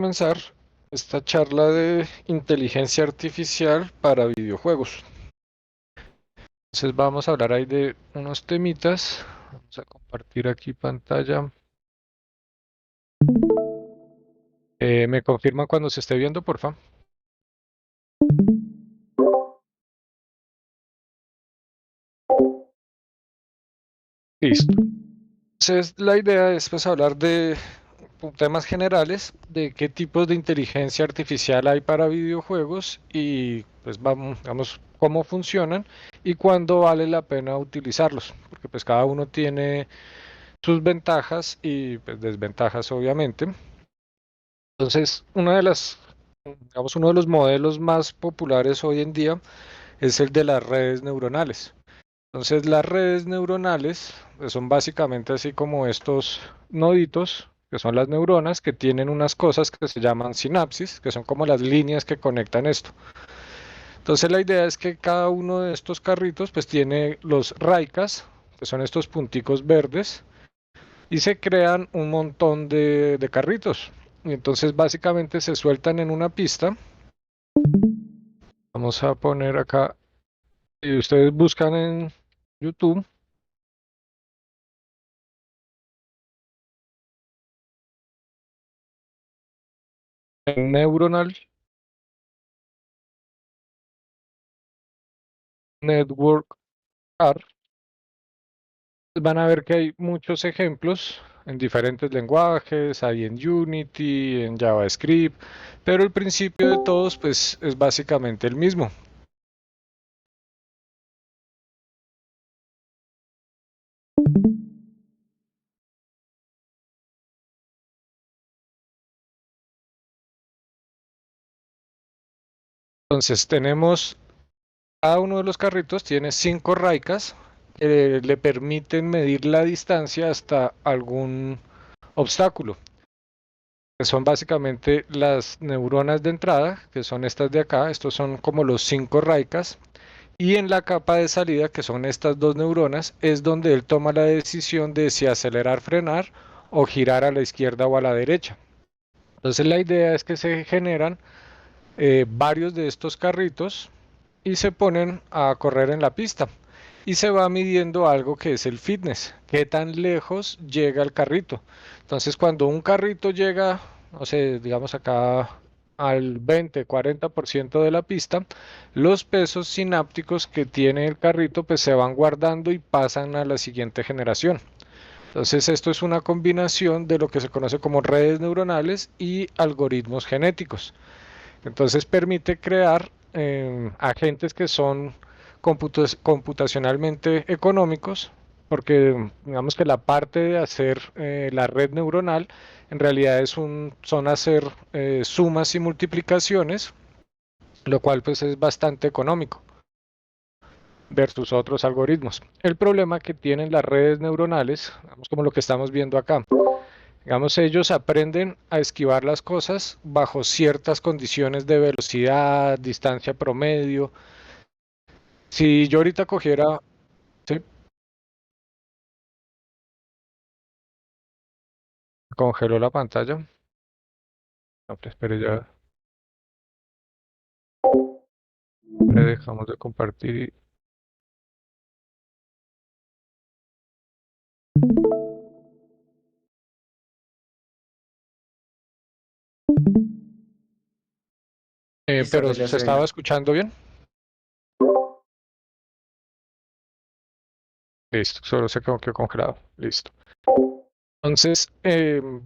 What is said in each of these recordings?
Comenzar esta charla de inteligencia artificial para videojuegos. Entonces vamos a hablar ahí de unos temitas. Vamos a compartir aquí pantalla. ¿Me confirman cuando se esté viendo, por favor? Listo. Entonces la idea es pues hablar de temas generales, de qué tipos de inteligencia artificial hay para videojuegos y pues vamos cómo funcionan y cuándo vale la pena utilizarlos, porque pues cada uno tiene sus ventajas y pues, desventajas, obviamente. Entonces, uno de los modelos más populares hoy en día es el de las redes neuronales. Entonces, las redes neuronales pues, son básicamente así como estos noditos, que son las neuronas, que tienen unas cosas que se llaman sinapsis, que son como las líneas que conectan esto. Entonces, la idea es que cada uno de estos carritos pues tiene los raicas, que son estos punticos verdes, y se crean un montón de carritos. Y entonces básicamente se sueltan en una pista. Vamos a poner acá, y ustedes buscan en YouTube, en Neuronal Network R, van a ver que hay muchos ejemplos en diferentes lenguajes, hay en Unity, en JavaScript, pero el principio de todos pues es básicamente el mismo. Entonces tenemos, cada uno de los carritos tiene 5 raicas que le permiten medir la distancia hasta algún obstáculo, que son básicamente las neuronas de entrada, que son estas de acá, estos son como los 5 raicas, y en la capa de salida, que son estas dos neuronas, es donde él toma la decisión de si acelerar, frenar o girar a la izquierda o a la derecha. Entonces la idea es que se generan varios de estos carritos y se ponen a correr en la pista. Y se va midiendo algo que es el fitness, qué tan lejos llega el carrito. Entonces, cuando un carrito llega, no sé, digamos acá al 20-40% de la pista, los pesos sinápticos que tiene el carrito pues se van guardando y pasan a la siguiente generación. Entonces, esto es una combinación de lo que se conoce como redes neuronales y algoritmos genéticos. Entonces permite crear agentes que son computacionalmente económicos, porque digamos que la parte de hacer la red neuronal en realidad son hacer sumas y multiplicaciones, lo cual pues es bastante económico versus otros algoritmos. El problema que tienen las redes neuronales, digamos como lo que estamos viendo acá, digamos, ellos aprenden a esquivar las cosas bajo ciertas condiciones de velocidad, distancia promedio. Si yo ahorita cogiera, sí, congeló la pantalla. No, pero espere ya, le dejamos de compartir. Listo, Pero pues ya se estoy estaba viendo. escuchando bien. Listo, solo se quedó congelado. Listo. Entonces,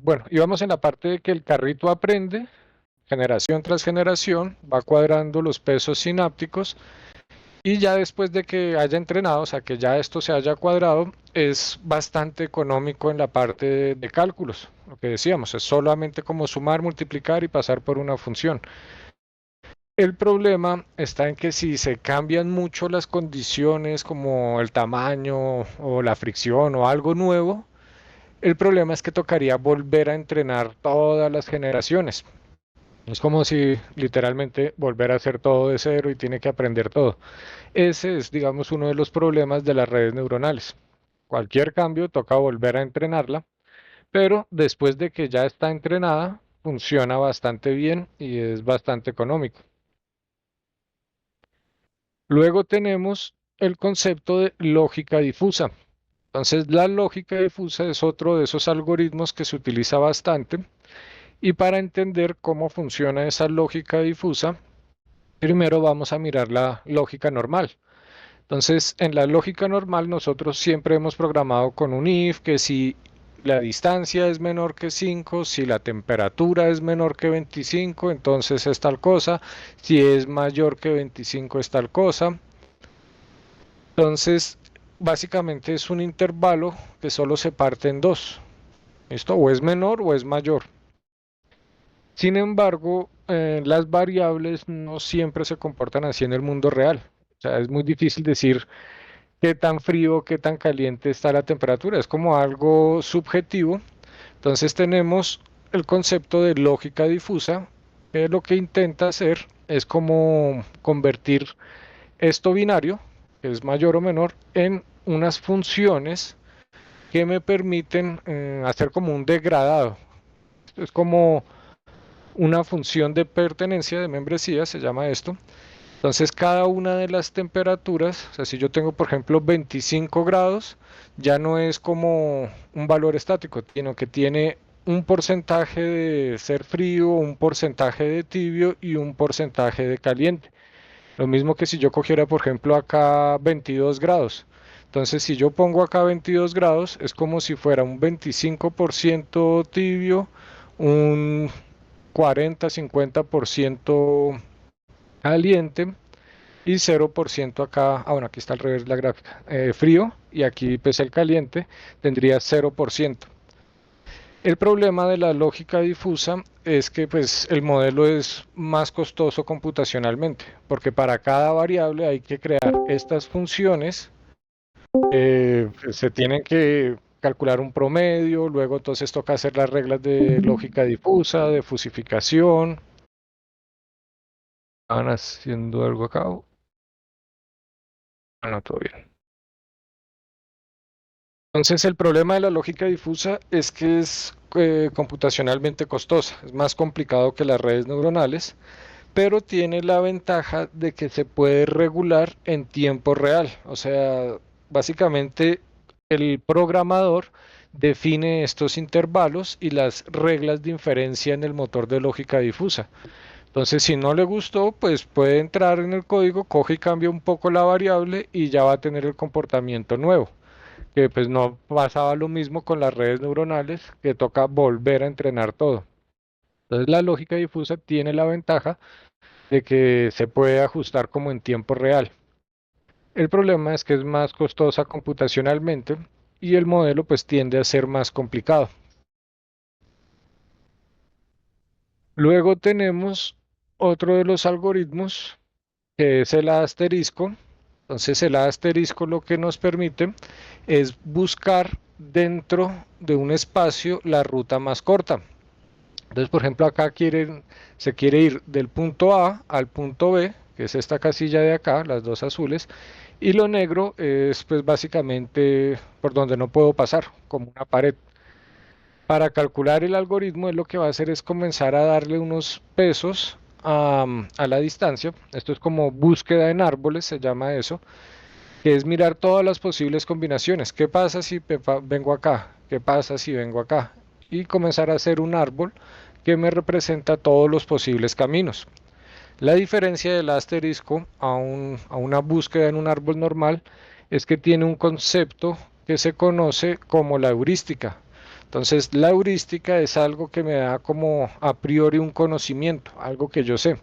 bueno, íbamos en la parte de que el carrito aprende, generación tras generación, va cuadrando los pesos sinápticos. Y ya después de que haya entrenado, o sea, que ya esto se haya cuadrado, es bastante económico en la parte de cálculos. Lo que decíamos, es solamente como sumar, multiplicar y pasar por una función. El problema está en que si se cambian mucho las condiciones, como el tamaño o la fricción o algo nuevo, el problema es que tocaría volver a entrenar todas las generaciones. Es como si literalmente volver a hacer todo de cero y tiene que aprender todo. Ese es, digamos, uno de los problemas de las redes neuronales. Cualquier cambio toca volver a entrenarla, pero después de que ya está entrenada, funciona bastante bien y es bastante económico. Luego tenemos el concepto de lógica difusa. Entonces, la lógica difusa es otro de esos algoritmos que se utiliza bastante. Y para entender cómo funciona esa lógica difusa, primero vamos a mirar la lógica normal. Entonces, en la lógica normal nosotros siempre hemos programado con un if, que si la distancia es menor que 5, si la temperatura es menor que 25, entonces es tal cosa, si es mayor que 25 es tal cosa. Entonces, básicamente es un intervalo que solo se parte en dos. ¿Esto o es menor o es mayor? Sin embargo, las variables no siempre se comportan así en el mundo real. O sea, es muy difícil decir qué tan frío, qué tan caliente está la temperatura. Es como algo subjetivo. Entonces tenemos el concepto de lógica difusa, que lo que intenta hacer es como convertir esto binario, que es mayor o menor, en unas funciones que me permiten hacer como un degradado. Es como una función de pertenencia, de membresía, se llama esto. Entonces, cada una de las temperaturas, o sea, si yo tengo, por ejemplo, 25 grados, ya no es como un valor estático, sino que tiene un porcentaje de ser frío, un porcentaje de tibio y un porcentaje de caliente. Lo mismo que si yo cogiera, por ejemplo, acá 22 grados. Entonces, si yo pongo acá 22 grados, es como si fuera un 25% tibio, un 40-50% caliente y 0% acá, bueno, aquí está al revés la gráfica, frío, y aquí pues el caliente tendría 0%. El problema de la lógica difusa es que pues el modelo es más costoso computacionalmente, porque para cada variable hay que crear estas funciones, pues, se tienen que calcular un promedio, luego entonces toca hacer las reglas de lógica difusa, de fusificación. ¿Van haciendo algo acá? No, todo bien. Entonces el problema de la lógica difusa es que es computacionalmente costosa, es más complicado que las redes neuronales, pero tiene la ventaja de que se puede regular en tiempo real. O sea, básicamente el programador define estos intervalos y las reglas de inferencia en el motor de lógica difusa. Entonces, si no le gustó, pues puede entrar en el código, coge y cambia un poco la variable y ya va a tener el comportamiento nuevo, que pues no pasaba lo mismo con las redes neuronales, que toca volver a entrenar todo. Entonces, la lógica difusa tiene la ventaja de que se puede ajustar como en tiempo real. El problema es que es más costosa computacionalmente y el modelo pues tiende a ser más complicado. Luego tenemos otro de los algoritmos que es el asterisco. Entonces el asterisco lo que nos permite es buscar dentro de un espacio la ruta más corta. Entonces, por ejemplo, acá se quiere ir del punto A al punto B, que es esta casilla de acá, las dos azules, y lo negro es pues básicamente por donde no puedo pasar, como una pared. Para calcular el algoritmo, él lo que va a hacer es comenzar a darle unos pesos a la distancia. Esto es como búsqueda en árboles, se llama eso, que es mirar todas las posibles combinaciones. ¿Qué pasa si vengo acá? ¿Qué pasa si vengo acá? Y comenzar a hacer un árbol que me representa todos los posibles caminos. La diferencia del asterisco a una búsqueda en un árbol normal es que tiene un concepto que se conoce como la heurística. Entonces, la heurística es algo que me da como a priori un conocimiento, algo que yo sé.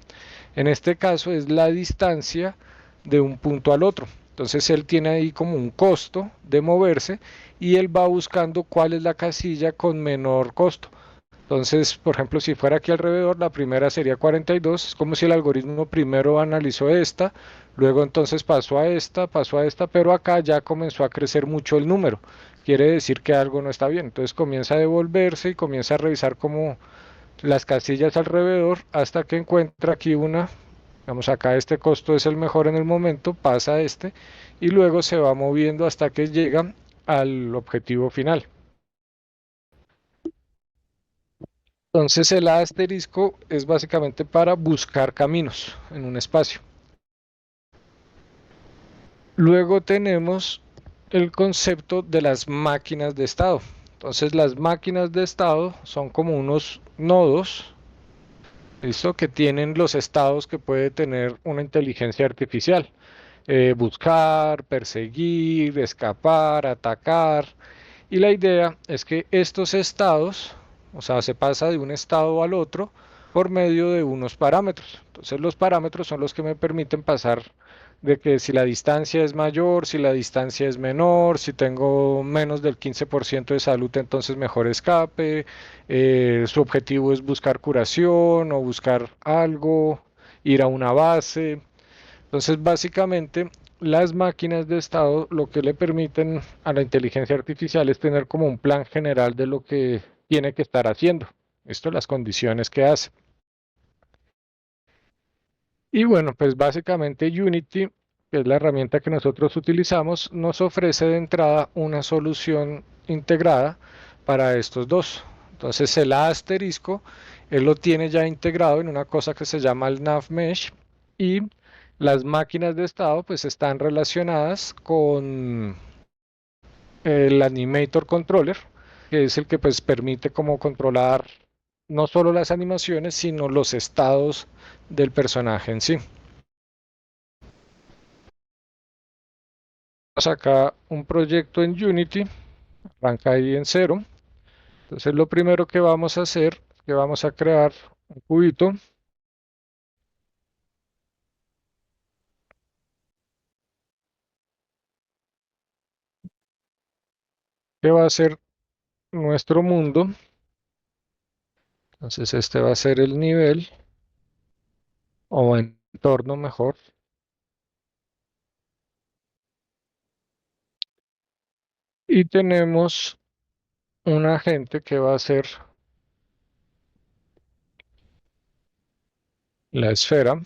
En este caso es la distancia de un punto al otro. Entonces él tiene ahí como un costo de moverse y él va buscando cuál es la casilla con menor costo. Entonces, por ejemplo, si fuera aquí alrededor, la primera sería 42, es como si el algoritmo primero analizó esta, luego entonces pasó a esta, pero acá ya comenzó a crecer mucho el número. Quiere decir que algo no está bien. Entonces comienza a devolverse y comienza a revisar como las casillas alrededor hasta que encuentra aquí una, digamos acá este costo es el mejor en el momento, pasa este y luego se va moviendo hasta que llega al objetivo final. Entonces el asterisco es básicamente para buscar caminos en un espacio. Luego tenemos el concepto de las máquinas de estado. Entonces las máquinas de estado son como unos nodos, ¿listo? Que tienen los estados que puede tener una inteligencia artificial. Buscar, perseguir, escapar, atacar. Y la idea es que estos estados, o sea, se pasa de un estado al otro por medio de unos parámetros. Entonces los parámetros son los que me permiten pasar de que si la distancia es mayor, si la distancia es menor, si tengo menos del 15% de salud, entonces mejor escape. Su objetivo es buscar curación o buscar algo, ir a una base. Entonces, básicamente, las máquinas de estado lo que le permiten a la inteligencia artificial es tener como un plan general de lo que tiene que estar haciendo. Esto, las condiciones que hace. Y bueno, pues básicamente Unity, que es la herramienta que nosotros utilizamos, nos ofrece de entrada una solución integrada para estos dos. Entonces el asterisco, él lo tiene ya integrado en una cosa que se llama el nav mesh y las máquinas de estado pues están relacionadas con el animator controller, que es el que pues permite como controlar no solo las animaciones, sino los estados del personaje en sí. Acá un proyecto en Unity, arranca ahí en cero. Entonces lo primero que vamos a hacer es que vamos a crear un cubito que va a ser nuestro mundo. Entonces este va a ser el nivel o entorno mejor. Y tenemos un agente que va a ser la esfera.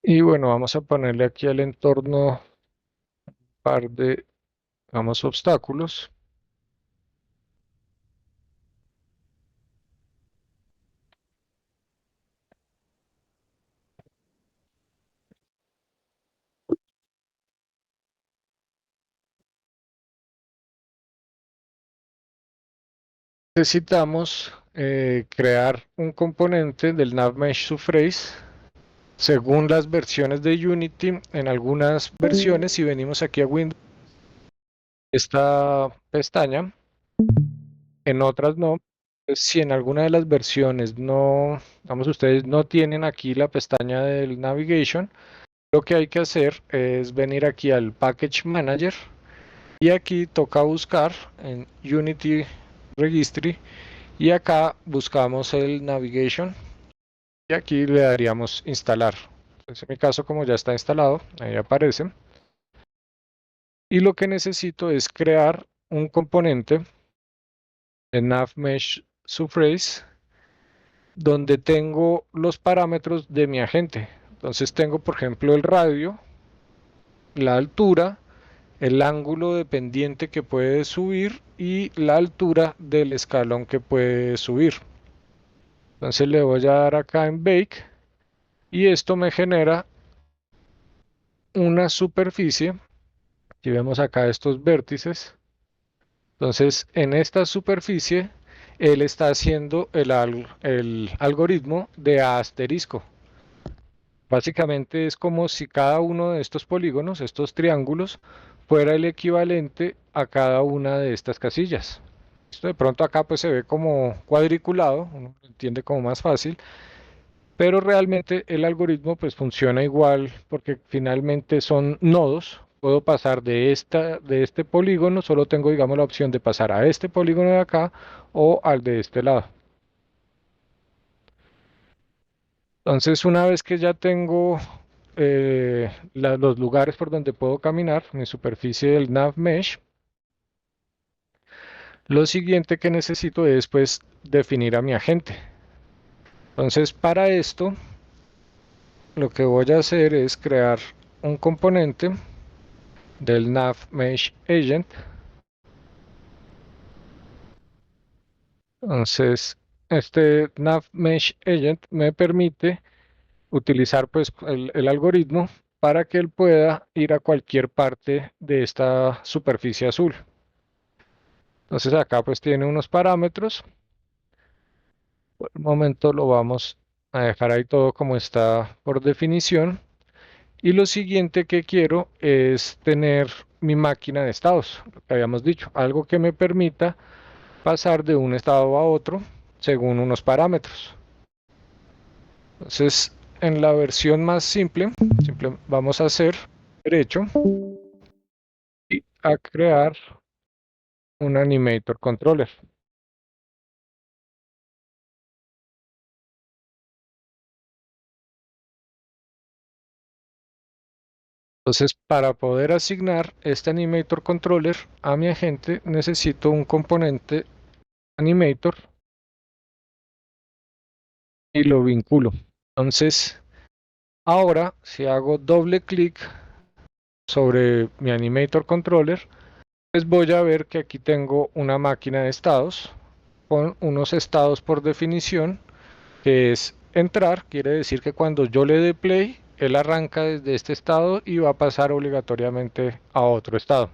Y bueno, vamos a ponerle aquí al entorno par de, vamos, obstáculos. Necesitamos crear un componente del NavMesh Surface según las versiones de Unity. En algunas versiones, si venimos aquí a Windows, esta pestaña, en otras no. Si en alguna de las versiones no, vamos, ustedes no tienen aquí la pestaña del Navigation, lo que hay que hacer es venir aquí al Package Manager y aquí toca buscar en Unity Registry y acá buscamos el Navigation y aquí le daríamos instalar. Entonces, en mi caso, como ya está instalado, ahí aparece. Y lo que necesito es crear un componente en NavMesh Surface donde tengo los parámetros de mi agente. Entonces tengo, por ejemplo, el radio, la altura, el ángulo de pendiente que puede subir y la altura del escalón que puede subir. Entonces le voy a dar acá en Bake y esto me genera una superficie. Si vemos acá estos vértices, entonces en esta superficie él está haciendo el algoritmo de asterisco. Básicamente es como si cada uno de estos polígonos, estos triángulos, fuera el equivalente a cada una de estas casillas. Esto de pronto acá pues se ve como cuadriculado, uno lo entiende como más fácil, pero realmente el algoritmo pues funciona igual porque finalmente son nodos. Puedo pasar de este polígono, solo tengo digamos la opción de pasar a este polígono de acá o al de este lado. Entonces una vez que ya tengo los lugares por donde puedo caminar, mi superficie del nav mesh, lo siguiente que necesito es pues definir a mi agente. Entonces para esto lo que voy a hacer es crear un componente del nav mesh agent. Entonces, este nav mesh agent me permite utilizar pues el algoritmo para que él pueda ir a cualquier parte de esta superficie azul. Entonces acá pues tiene unos parámetros. Por el momento lo vamos a dejar ahí todo como está por definición. Y lo siguiente que quiero es tener mi máquina de estados, lo que habíamos dicho, algo que me permita pasar de un estado a otro según unos parámetros. Entonces, en la versión más simple, vamos a hacer derecho y a crear un animator controller. Entonces, para poder asignar este animator controller a mi agente, necesito un componente animator y lo vinculo. Entonces, ahora, si hago doble clic sobre mi animator controller, pues voy a ver que aquí tengo una máquina de estados con unos estados por definición, que es entrar, quiere decir que cuando yo le dé play, él arranca desde este estado y va a pasar obligatoriamente a otro estado.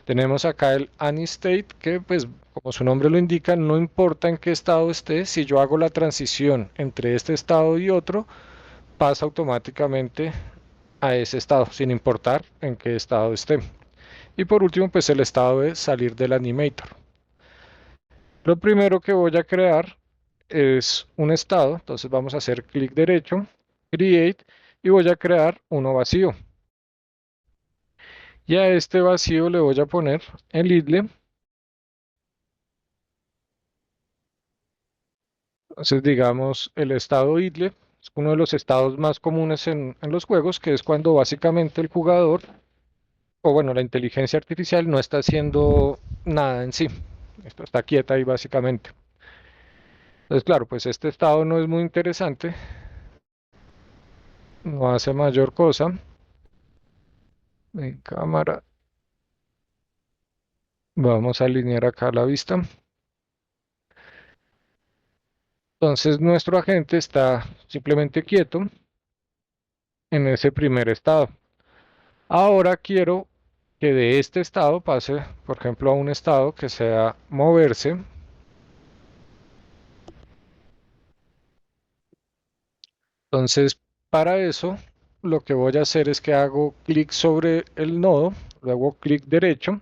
Tenemos acá el AnyState, que pues como su nombre lo indica, no importa en qué estado esté, si yo hago la transición entre este estado y otro, pasa automáticamente a ese estado, sin importar en qué estado esté. Y por último, pues el estado de salir del animator. Lo primero que voy a crear es un estado, entonces vamos a hacer clic derecho, create, y voy a crear uno vacío. Y a este vacío le voy a poner el idle. Entonces digamos el estado idle es uno de los estados más comunes en los juegos, que es cuando básicamente el jugador, o bueno, la inteligencia artificial no está haciendo nada en sí. Esto está quieta ahí básicamente. Entonces, claro, pues este estado no es muy interesante, no hace mayor cosa. En cámara, vamos a alinear acá la vista. Entonces, nuestro agente está simplemente quieto en ese primer estado. Ahora quiero que de este estado pase, por ejemplo, a un estado que sea moverse. Entonces, para eso, lo que voy a hacer es que hago clic sobre el nodo, luego clic derecho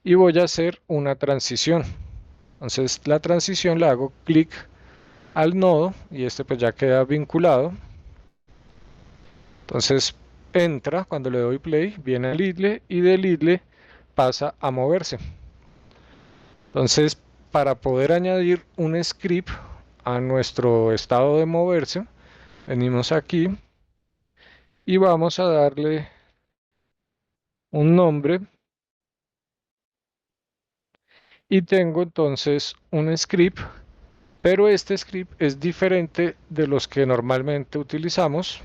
y voy a hacer una transición. Entonces, la transición la hago clic al nodo y este pues ya queda vinculado. Entonces, entra cuando le doy play, viene al idle y del idle pasa a moverse. Entonces, para poder añadir un script a nuestro estado de moverse, venimos aquí y vamos a darle un nombre y tengo entonces un script, pero este script es diferente de los que normalmente utilizamos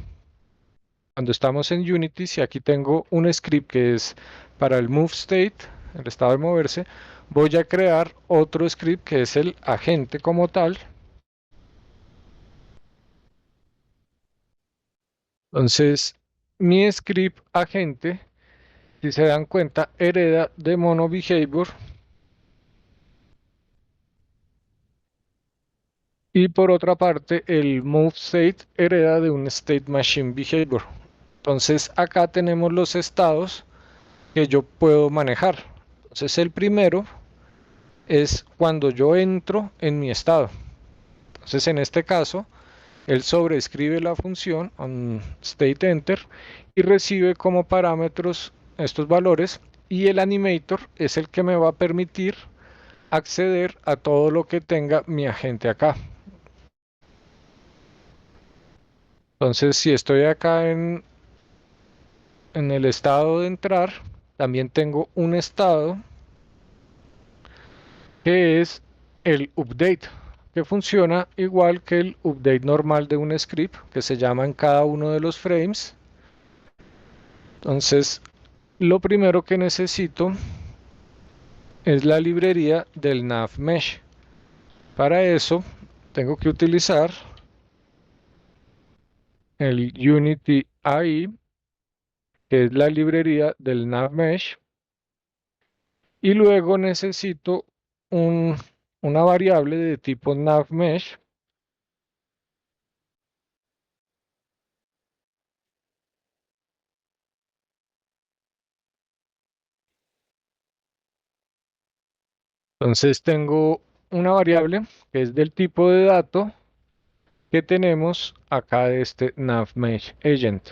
cuando estamos en Unity. Si aquí tengo un script que es para el move state, el estado de moverse, voy a crear otro script que es el agente como tal. Entonces, mi script agente, si se dan cuenta, hereda de mono behavior y por otra parte el move state hereda de un state machine behavior. Entonces, acá tenemos los estados que yo puedo manejar. Entonces, el primero es cuando yo entro en mi estado. Entonces, en este caso, él sobreescribe la función state enter y recibe como parámetros estos valores y el animator es el que me va a permitir acceder a todo lo que tenga mi agente acá. Entonces, si estoy acá en el estado de entrar, también tengo un estado que es el update. que funciona igual que el update normal de un script, que se llama en cada uno de los frames. Entonces, lo primero que necesito es la librería del navmesh. Para eso, tengo que utilizar el Unity AI, que es la librería del navmesh, y luego necesito un- una variable de tipo navmesh. Entonces tengo una variable que es del tipo de dato que tenemos acá de este navmesh agent.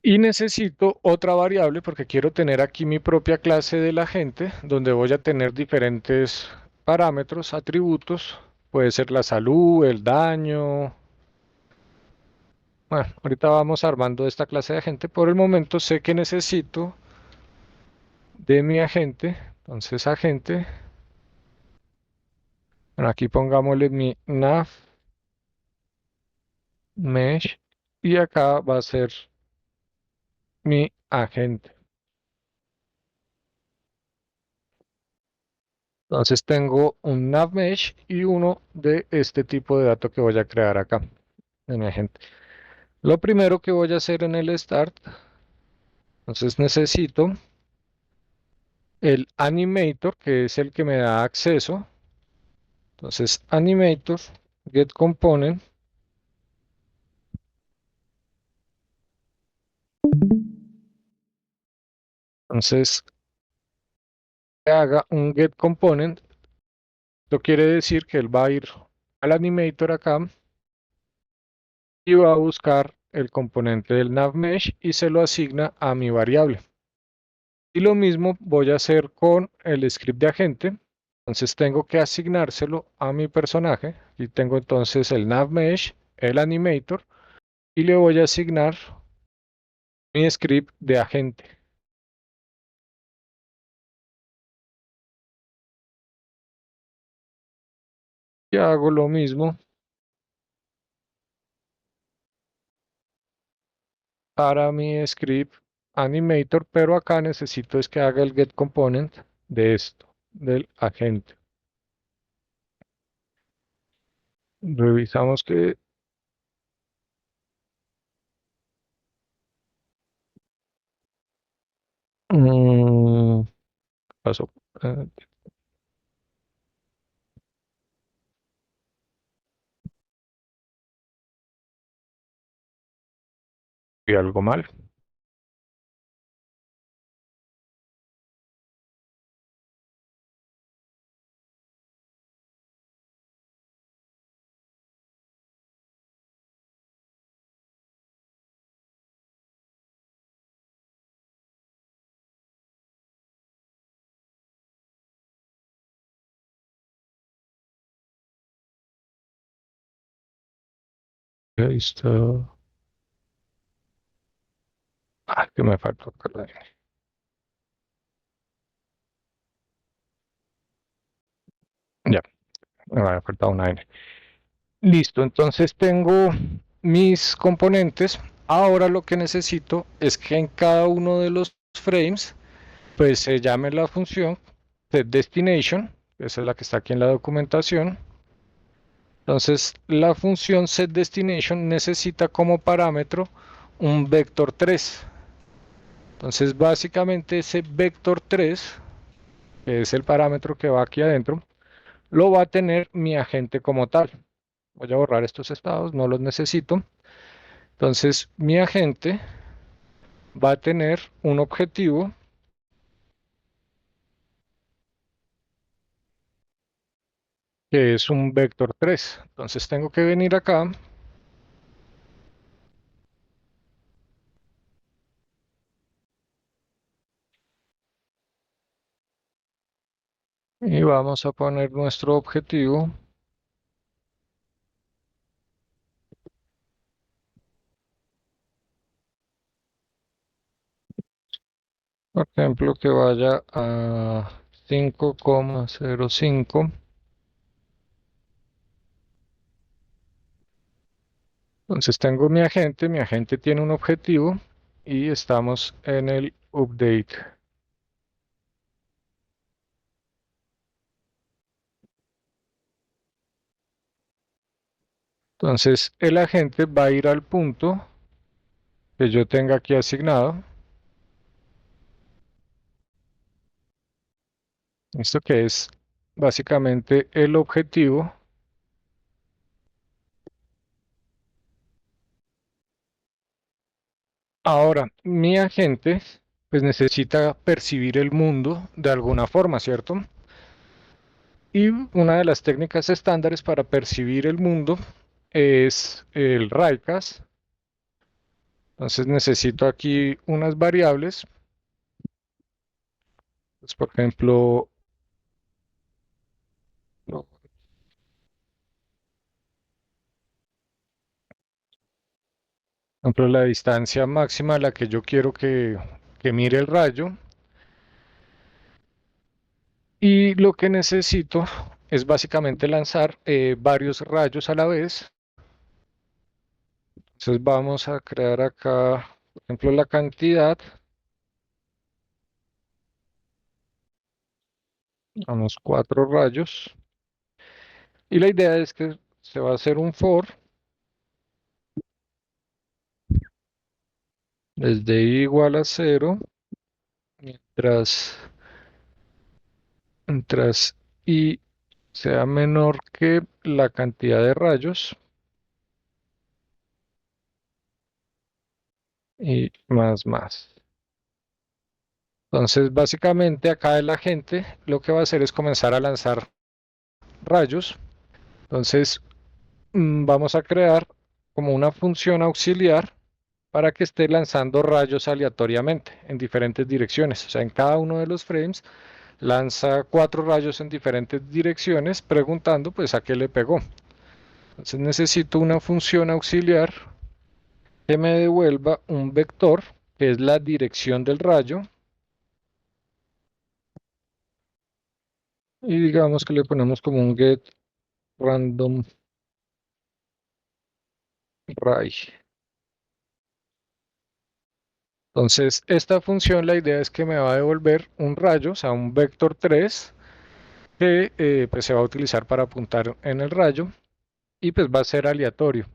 Y necesito otra variable porque quiero tener aquí mi propia clase del agente donde voy a tener diferentes parámetros, atributos. Puede ser la salud, el daño. Bueno, ahorita vamos armando esta clase de agente. Por el momento sé que necesito de mi agente. Entonces agente, bueno, aquí pongámosle mi nav mesh y acá va a ser mi agente. Entonces tengo un nav mesh y uno de este tipo de dato que voy a crear acá en mi agente. Lo primero que voy a hacer en el start, entonces necesito el animator, que es el que me da acceso. Entonces animator get component. Entonces que haga un get component. Esto quiere decir que él va a ir al animator acá y va a buscar el componente del navmesh y se lo asigna a mi variable. Y lo mismo voy a hacer con el script de agente. Entonces tengo que asignárselo a mi personaje. Y tengo entonces el navmesh, el animator, y le voy a asignar mi script de agente. Y hago lo mismo para mi script animator, pero acá necesito es que haga el get component de esto, del agente. Revisamos que mm, pasó. eh, y algo mal. Ahí está. Ah, que me faltó acá la N. Ya, me había faltado una N. Listo, entonces tengo mis componentes. Ahora lo que necesito es que en cada uno de los frames, pues se llame la función setDestination, esa es la que está aquí en la documentación. Entonces, la función setDestination necesita como parámetro un vector 3. Entonces, básicamente ese vector 3, que es el parámetro que va aquí adentro, lo va a tener mi agente como tal. Voy a borrar estos estados, no los necesito. Entonces, mi agente va a tener un objetivo que es un vector 3. Entonces, tengo que venir acá y vamos a poner nuestro objetivo, por ejemplo, que vaya a 5,05. Entonces tengo mi agente tiene un objetivo y estamos en el update. Entonces el agente va a ir al punto que yo tenga aquí asignado. Esto que es básicamente el objetivo. Ahora, mi agente pues necesita percibir el mundo de alguna forma, ¿cierto? Y una de las técnicas estándares para percibir el mundo es el RAICAS. Entonces necesito aquí unas variables. Pues, por ejemplo, no, la distancia máxima a la que yo quiero que mire el rayo. Y lo que necesito es básicamente lanzar varios rayos a la vez. Entonces vamos a crear acá, por ejemplo, la cantidad. Vamos, 4 rayos. Y la idea es que se va a hacer un for desde i igual a 0, mientras i sea menor que la cantidad de rayos y más. Entonces, básicamente acá el agente lo que va a hacer es comenzar a lanzar rayos. Entonces, vamos a crear como una función auxiliar para que esté lanzando rayos aleatoriamente en diferentes direcciones. O sea, en cada uno de los frames lanza 4 rayos en diferentes direcciones preguntando pues a qué le pegó. Entonces necesito una función auxiliar que me devuelva un vector que es la dirección del rayo y digamos que le ponemos como un get random ray. Entonces esta función la idea es que me va a devolver un rayo, o sea un vector 3 que pues se va a utilizar para apuntar en el rayo y pues va a ser aleatorio.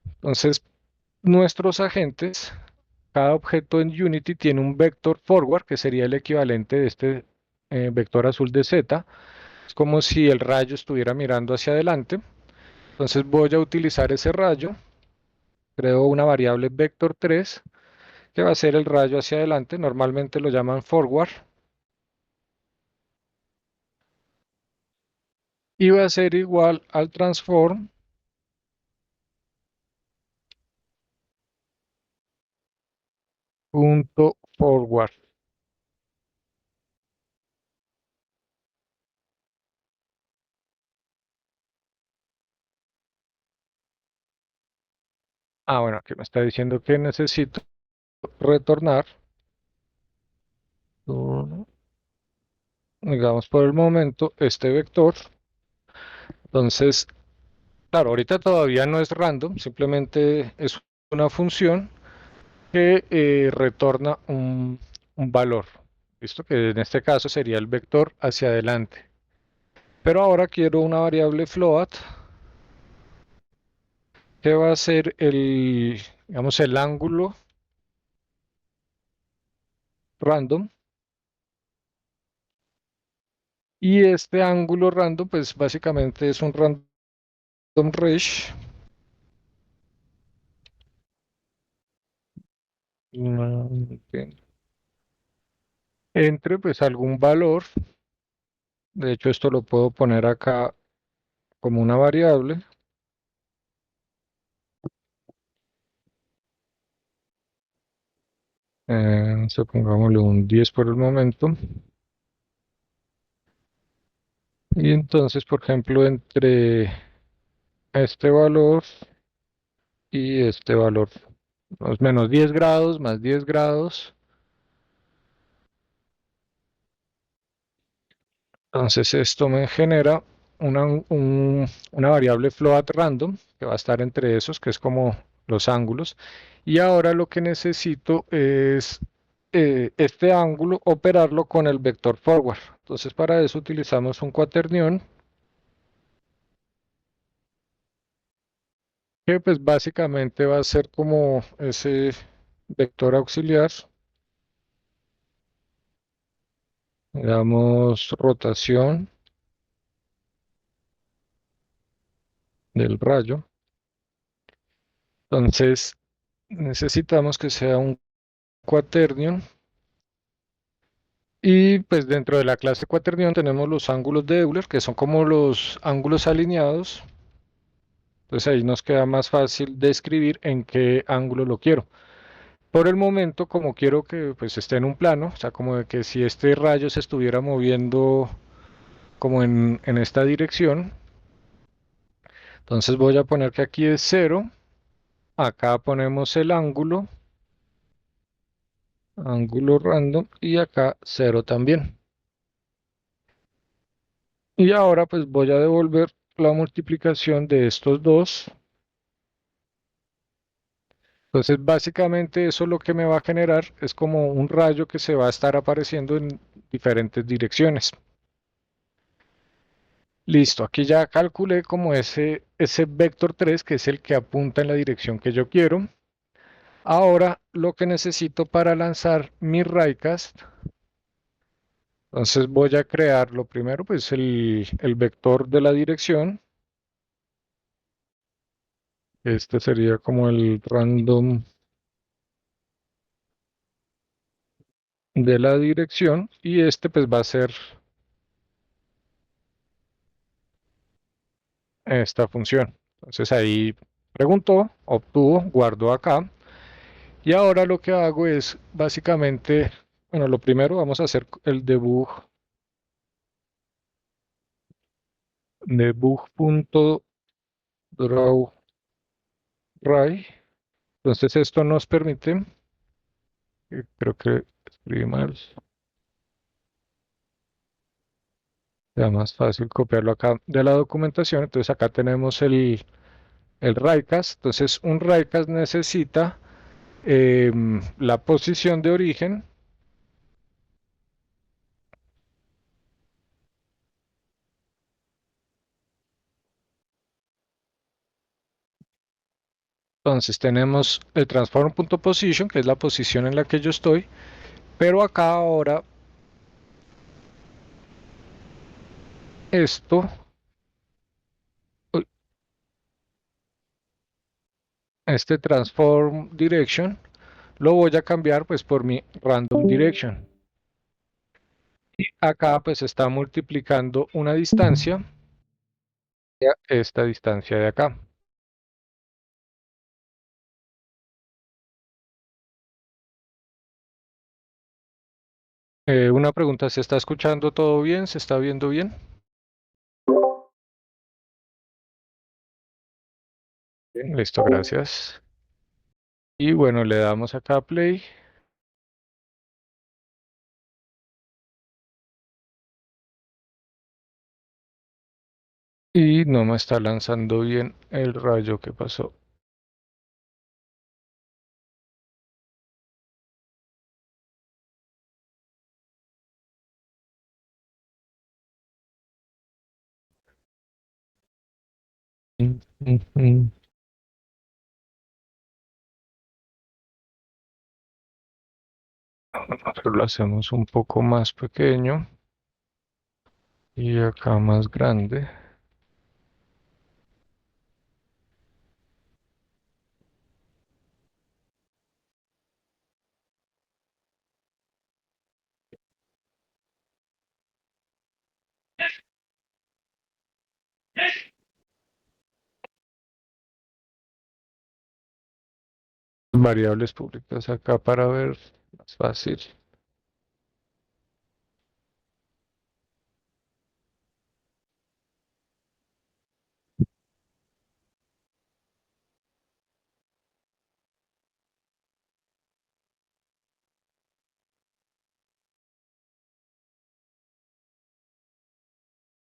Entonces nuestros agentes, cada objeto en Unity tiene un vector forward, que sería el equivalente de este vector azul de Z. Es como si el rayo estuviera mirando hacia adelante. Entonces voy a utilizar ese rayo, creo una variable vector 3 que va a ser el rayo hacia adelante. Normalmente lo llaman forward. Y va a ser igual al transform punto forward. Ah, bueno, aquí me está diciendo que necesito retornar, digamos por el momento, este vector. Entonces, claro, ahorita todavía no es random, simplemente es una función que retorna un valor. ¿Listo? Que en este caso sería el vector hacia adelante. Pero ahora quiero una variable float que va a ser digamos, el ángulo random. Y este ángulo random, pues básicamente es un random range entre pues algún valor. De hecho, esto lo puedo poner acá como una variable. Pongámosle un 10 por el momento. Y entonces, por ejemplo, entre este valor y este valor, menos 10 grados más 10 grados, Entonces esto me genera una variable float random que va a estar entre esos, que es como los ángulos. Y ahora lo que necesito es este ángulo operarlo con el vector forward. Entonces para eso utilizamos un cuaternión que pues básicamente va a ser como ese vector auxiliar. Le damos rotación del rayo. Entonces necesitamos que sea un cuaternión. Y pues dentro de la clase cuaternión tenemos los ángulos de Euler, que son como los ángulos alineados. Entonces ahí nos queda más fácil describir en qué ángulo lo quiero. Por el momento, como quiero que pues esté en un plano, o sea, como de que si este rayo se estuviera moviendo como en esta dirección, entonces voy a poner que aquí es cero, acá ponemos el ángulo, ángulo random, y acá cero también. Y ahora pues voy a devolver la multiplicación de estos dos. Entonces, básicamente eso lo que me va a generar es como un rayo que se va a estar apareciendo en diferentes direcciones. Listo, aquí ya calculé como ese vector 3 que es el que apunta en la dirección que yo quiero. Ahora lo que necesito para lanzar mi Raycast, entonces voy a crear lo primero, pues el vector de la dirección. Este sería como el random de la dirección y este pues va a ser esta función. Entonces ahí preguntó, obtuvo, guardó acá. Y ahora lo que hago es básicamente, bueno, lo primero vamos a hacer el debug.drawRay. Entonces esto nos permite, creo que escribí mal, sea más fácil copiarlo acá de la documentación. Entonces acá tenemos el Raycast. Entonces un Raycast necesita la posición de origen. Entonces tenemos el transform.position, que es la posición en la que yo estoy, pero acá ahora esto, este transform direction, lo voy a cambiar pues por mi random direction. Y acá pues está multiplicando una distancia, esta distancia de acá. Una pregunta, ¿se está escuchando todo bien? ¿Se está viendo bien? Bien, listo, gracias. Y bueno, le damos acá a play y no me está lanzando bien el rayo que pasó. Nosotros lo hacemos un poco más pequeño y acá más grande. Variables públicas acá para ver más fácil.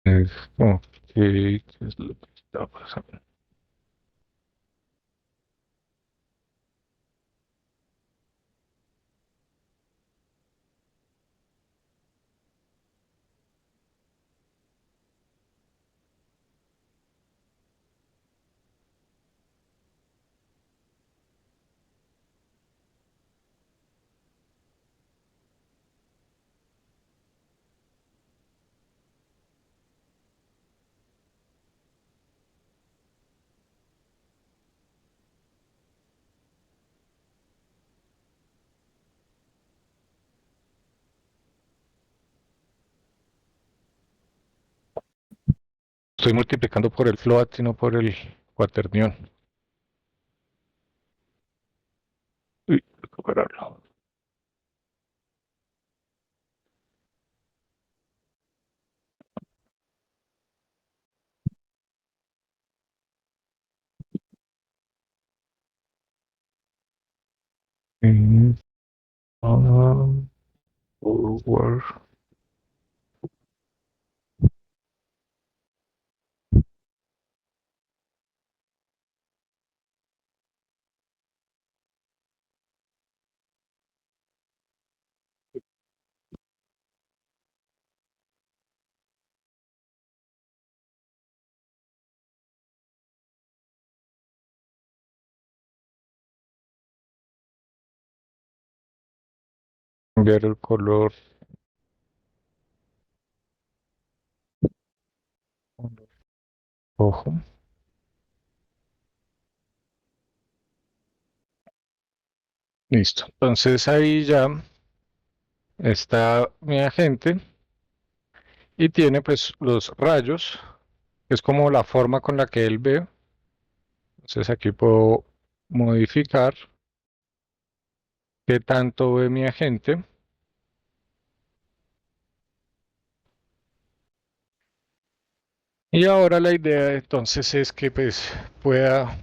Ok, ¿qué es lo que está pasando? Estoy multiplicando por el float y no por el cuaternión. Uy, recuperarlo. Mm, forward. Cambiar el color. Ojo. Listo. Entonces ahí ya está mi agente y tiene pues los rayos, que es como la forma con la que él ve. Entonces aquí puedo modificar qué tanto ve mi agente. Y ahora la idea entonces es que pues pueda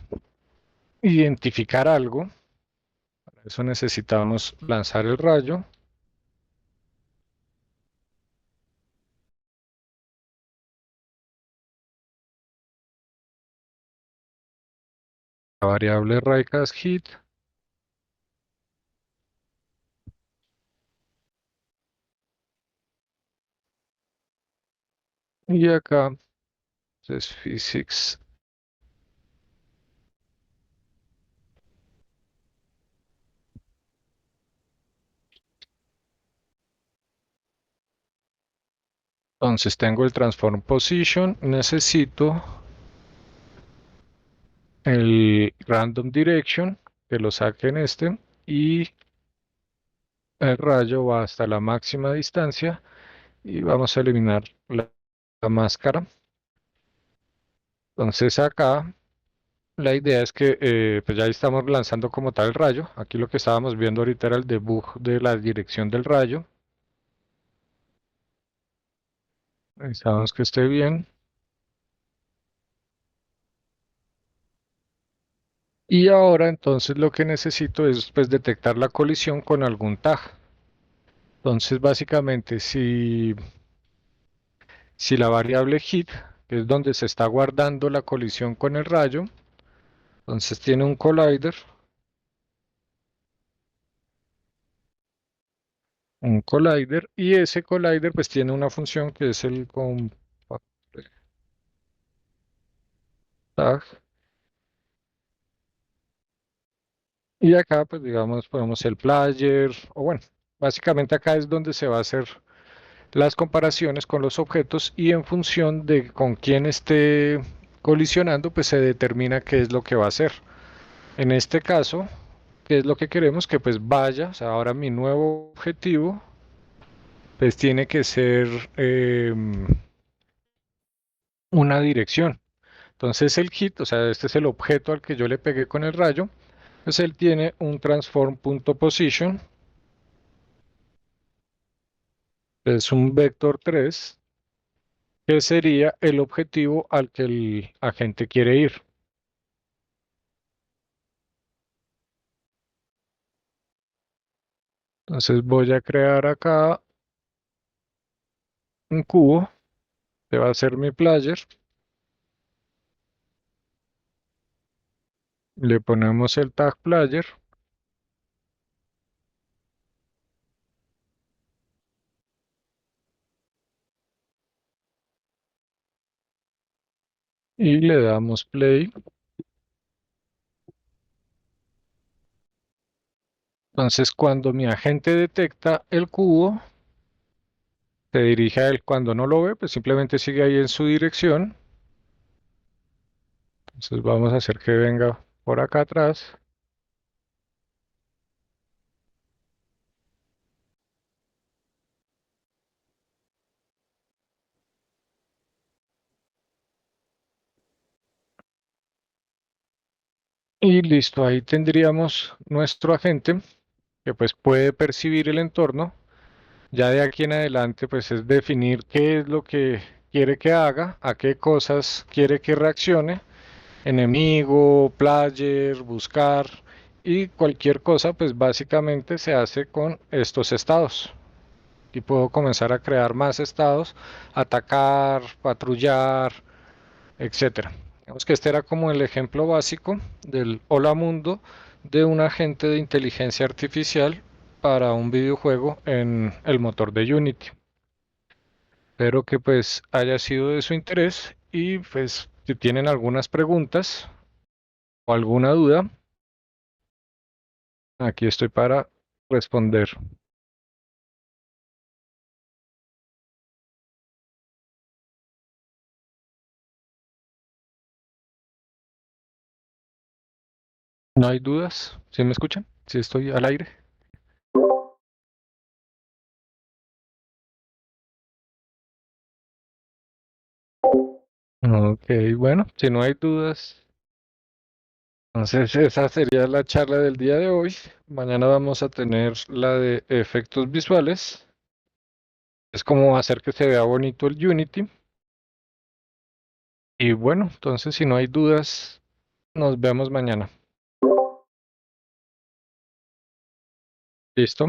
identificar algo. Para eso necesitamos lanzar el rayo, la variable raycast hit y acá es physics. Entonces tengo el transform position, necesito el random direction, que lo saque en este, y el rayo va hasta la máxima distancia y vamos a eliminar la máscara. Entonces acá la idea es que pues ya estamos lanzando como tal el rayo. Aquí lo que estábamos viendo ahorita era el debug de la dirección del rayo. Necesitamos que esté bien. Y ahora entonces lo que necesito es pues detectar la colisión con algún tag. Entonces básicamente si la variable hit, que es donde se está guardando la colisión con el rayo, entonces tiene un collider y ese collider pues tiene una función que es el compact tag. Y acá, pues digamos, ponemos el player, o bueno, básicamente acá es donde se va a hacer las comparaciones con los objetos y en función de con quién esté colisionando, pues se determina qué es lo que va a hacer. En este caso, ¿qué es lo que queremos? Que pues vaya, o sea, ahora mi nuevo objetivo, pues tiene que ser una dirección. Entonces el hit, o sea, este es el objeto al que yo le pegué con el rayo, pues él tiene un transform.position, es un vector 3 que sería el objetivo al que el agente quiere ir. Entonces voy a crear acá un cubo Este va a ser mi player. Le ponemos el tag player y le damos play. Entonces, cuando mi agente detecta el cubo, se dirige a él. Cuando no lo ve, pues simplemente sigue ahí en su dirección. Entonces vamos a hacer que venga por acá atrás. Y listo, ahí tendríamos nuestro agente que pues puede percibir el entorno. Ya de aquí en adelante pues es definir qué es lo que quiere que haga, a qué cosas quiere que reaccione, enemigo, player, buscar y cualquier cosa pues básicamente se hace con estos estados. Y puedo comenzar a crear más estados, atacar, patrullar, etcétera. Digamos que este era como el ejemplo básico del Hola Mundo de un agente de inteligencia artificial para un videojuego en el motor de Unity. Espero que pues haya sido de su interés y pues si tienen algunas preguntas o alguna duda, aquí estoy para responder. ¿No hay dudas? ¿Sí me escuchan? ¿Sí estoy al aire? Ok, bueno, si no hay dudas, entonces esa sería la charla del día de hoy. Mañana vamos a tener la de efectos visuales. Es como hacer que se vea bonito el Unity. Y bueno, entonces si no hay dudas, nos vemos mañana. ¿Listo?